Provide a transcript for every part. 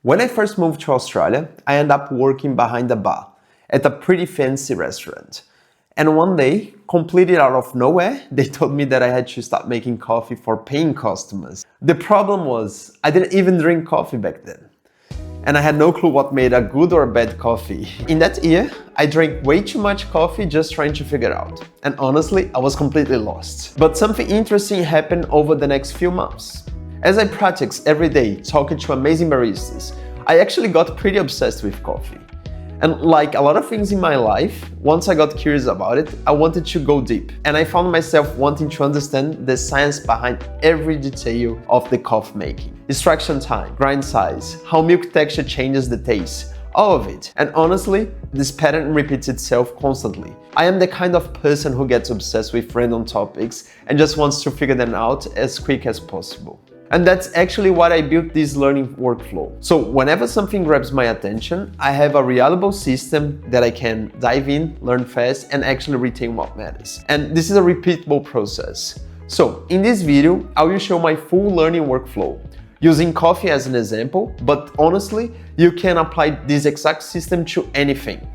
When I first moved to Australia, I ended up working behind a bar at a pretty fancy restaurant. And one day, completely out of nowhere, they told me that I had to start making coffee for paying customers. The problem was, I didn't even drink coffee back then. And I had no clue what made a good or bad coffee. In that year, I drank way too much coffee just trying to figure out. And honestly, I was completely lost. But something interesting happened over the next few months. As I practiced every day talking to amazing baristas, I actually got pretty obsessed with coffee. And like a lot of things in my life, once I got curious about it, I wanted to go deep. And I found myself wanting to understand the science behind every detail of the coffee making. Extraction time, grind size, how milk texture changes the taste, all of it. And honestly, this pattern repeats itself constantly. I am the kind of person who gets obsessed with random topics and just wants to figure them out as quick as possible. And that's actually why I built this learning workflow. So whenever something grabs my attention, I have a reliable system that I can dive in, learn fast, and actually retain what matters. And this is a repeatable process. So in this video, I will show my full learning workflow, using coffee as an example, but honestly, you can apply this exact system to anything.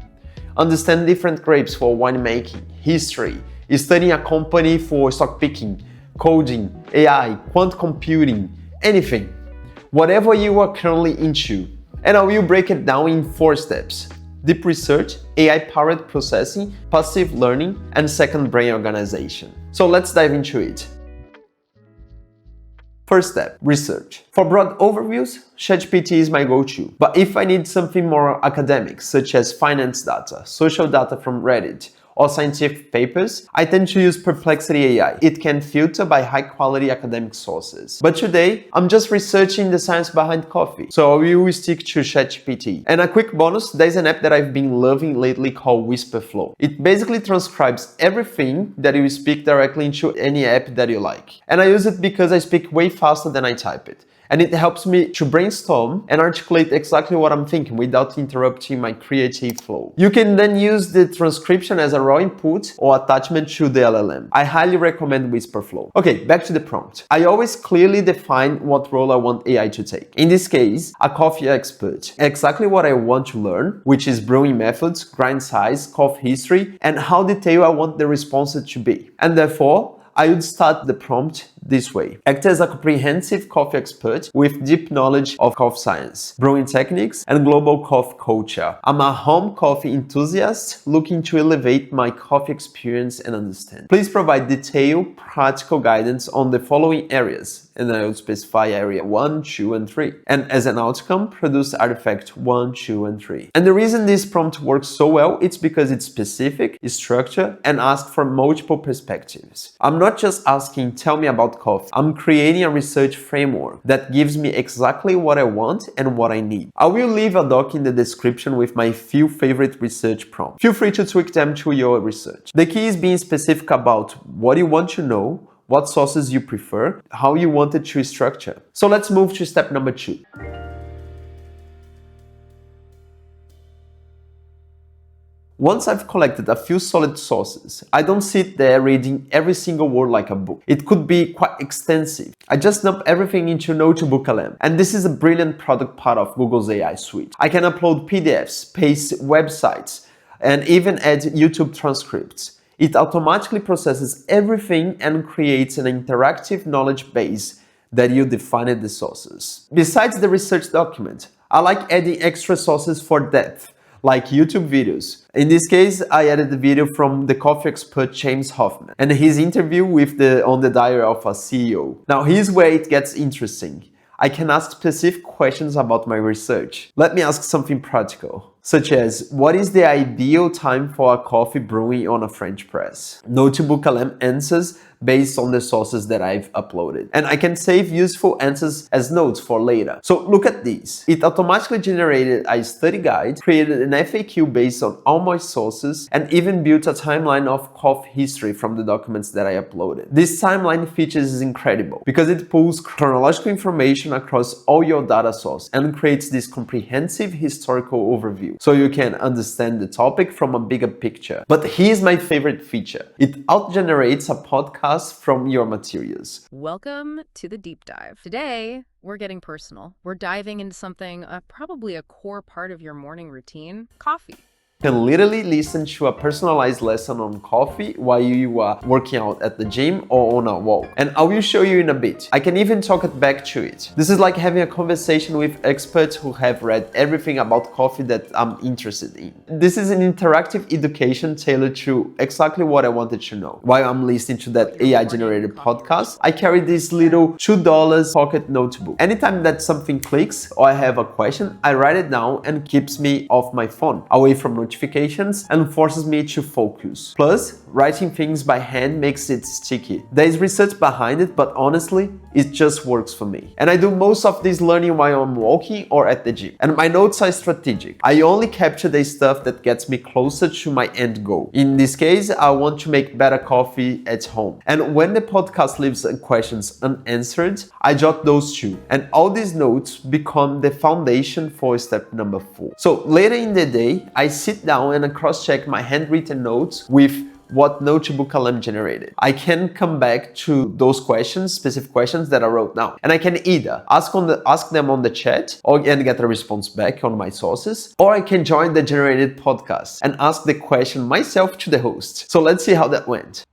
Understand different grapes for winemaking, history, studying a company for stock picking, coding, AI, quantum computing, anything. Whatever you are currently into. And I will break it down in 4 steps. Deep research, AI-powered processing, passive learning, and second brain organization. So let's dive into it. First step, research. For broad overviews, ChatGPT is my go-to. But if I need something more academic, such as finance data, social data from Reddit, or scientific papers, I tend to use Perplexity AI. It can filter by high-quality academic sources. But today, I'm just researching the science behind coffee, so I will stick to ChatGPT. And a quick bonus, there's an app that I've been loving lately called WhisperFlow. It basically transcribes everything that you speak directly into any app that you like. And I use it because I speak way faster than I type it. And it helps me to brainstorm and articulate exactly what I'm thinking without interrupting my creative flow. You can then use the transcription as a raw input or attachment to the LLM. I highly recommend WhisperFlow. Okay, back to the prompt. I always clearly define what role I want AI to take. In this case, a coffee expert. Exactly what I want to learn, which is brewing methods, grind size, coffee history, and how detailed I want the responses to be. And therefore, I would start the prompt this way. Act as a comprehensive coffee expert with deep knowledge of coffee science, brewing techniques, and global coffee culture. I'm a home coffee enthusiast looking to elevate my coffee experience and understanding. Please provide detailed, practical guidance on the following areas, and I will specify area 1, 2, and 3. And as an outcome, produce artifact 1, 2, and 3. And the reason this prompt works so well, it's because it's specific, it's structured, and asks for multiple perspectives. I'm not just asking, tell me about coffee. I'm creating a research framework that gives me exactly what I want and what I need. I will leave a doc in the description with my few favorite research prompts. Feel free to tweak them to your research. The key is being specific about what you want to know, what sources you prefer, how you want it to structure. So let's move to step number 2. Once I've collected a few solid sources, I don't sit there reading every single word like a book. It could be quite extensive. I just dump everything into NotebookLM, and this is a brilliant product part of Google's AI suite. I can upload PDFs, paste websites, and even add YouTube transcripts. It automatically processes everything and creates an interactive knowledge base that you define the sources. Besides the research document, I like adding extra sources for depth, like YouTube videos. In this case, I added the video from the coffee expert James Hoffman and his interview with on the diary of a CEO. Now here's where it gets interesting. I can ask specific questions about my research. Let me ask something practical, such as, what is the ideal time for a coffee brewing on a French press? NotebookLM answers based on the sources that I've uploaded. And I can save useful answers as notes for later. So look at these. It automatically generated a study guide, created an FAQ based on all my sources, and even built a timeline of coffee history from the documents that I uploaded. This timeline feature is incredible because it pulls chronological information across all your data sources and creates this comprehensive historical overview. overview so you can understand the topic from a bigger picture. But here's my favorite feature. It auto-generates a podcast from your materials. Welcome to the deep dive. Today, we're getting personal. We're diving into something probably a core part of your morning routine, coffee. You can literally listen to a personalized lesson on coffee while you are working out at the gym or on a walk. And I will show you in a bit. I can even talk it back to it. This is like having a conversation with experts who have read everything about coffee that I'm interested in. This is an interactive education tailored to exactly what I wanted to know. While I'm listening to that AI-generated podcast, I carry this little $2 pocket notebook. Anytime that something clicks or I have a question, I write it down and keeps me off my phone, away from notifications, and forces me to focus. Plus, writing things by hand makes it sticky. There is research behind it, but honestly, it just works for me. And I do most of this learning while I'm walking or at the gym. And my notes are strategic. I only capture the stuff that gets me closer to my end goal. In this case, I want to make better coffee at home. And when the podcast leaves questions unanswered, I jot those too. And all these notes become the foundation for step number 4. So later in the day, I sit down and cross-check my handwritten notes with what NotebookLM generated. I can come back to those questions, specific questions that I wrote down. And I can either ask them on the chat and get a response back on my sources, or I can join the generated podcast and ask the question myself to the host. So let's see how that went.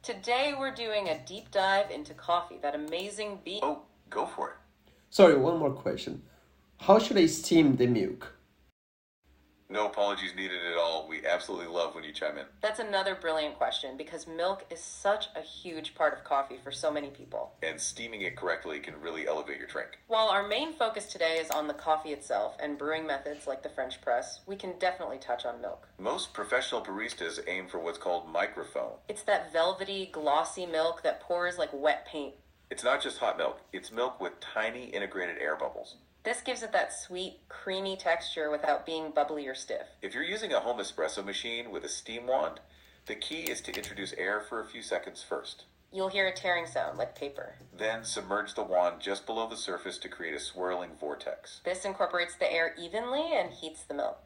Today, we're doing a deep dive into coffee, that amazing bean. Oh, go for it. Sorry, one more question. How should I steam the milk? No apologies needed at all. We absolutely love when you chime in. That's another brilliant question because milk is such a huge part of coffee for so many people. And steaming it correctly can really elevate your drink. While our main focus today is on the coffee itself and brewing methods like the French press, we can definitely touch on milk. Most professional baristas aim for what's called microfoam. It's that velvety, glossy milk that pours like wet paint. It's not just hot milk. It's milk with tiny integrated air bubbles. This gives it that sweet, creamy texture without being bubbly or stiff. If you're using a home espresso machine with a steam wand, the key is to introduce air for a few seconds first. You'll hear a tearing sound like paper. Then submerge the wand just below the surface to create a swirling vortex. This incorporates the air evenly and heats the milk.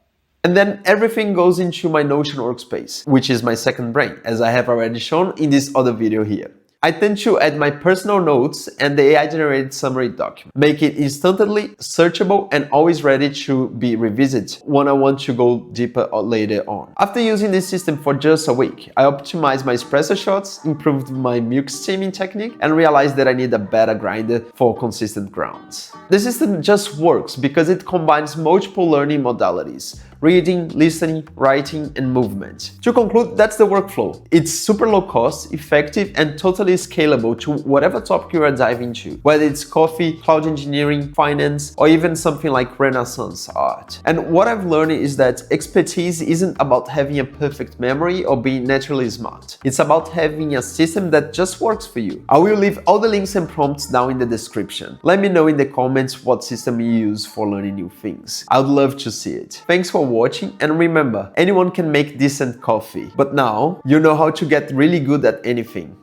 And then everything goes into my Notion workspace, which is my second brain, as I have already shown in this other video here. I tend to add my personal notes and the AI-generated summary document. Make it instantly searchable and always ready to be revisited when I want to go deeper later on. After using this system for just a week, I optimized my espresso shots, improved my milk steaming technique, and realized that I need a better grinder for consistent grounds. The system just works because it combines multiple learning modalities: reading, listening, writing, and movement. To conclude, that's the workflow. It's super low cost, effective, and totally scalable to whatever topic you are diving into, whether it's coffee, cloud engineering, finance, or even something like Renaissance art. And what I've learned is that expertise isn't about having a perfect memory or being naturally smart. It's about having a system that just works for you. I will leave all the links and prompts down in the description. Let me know in the comments what system you use for learning new things. I'd love to see it. Thanks for watching, and remember, anyone can make decent coffee. But now, you know how to get really good at anything.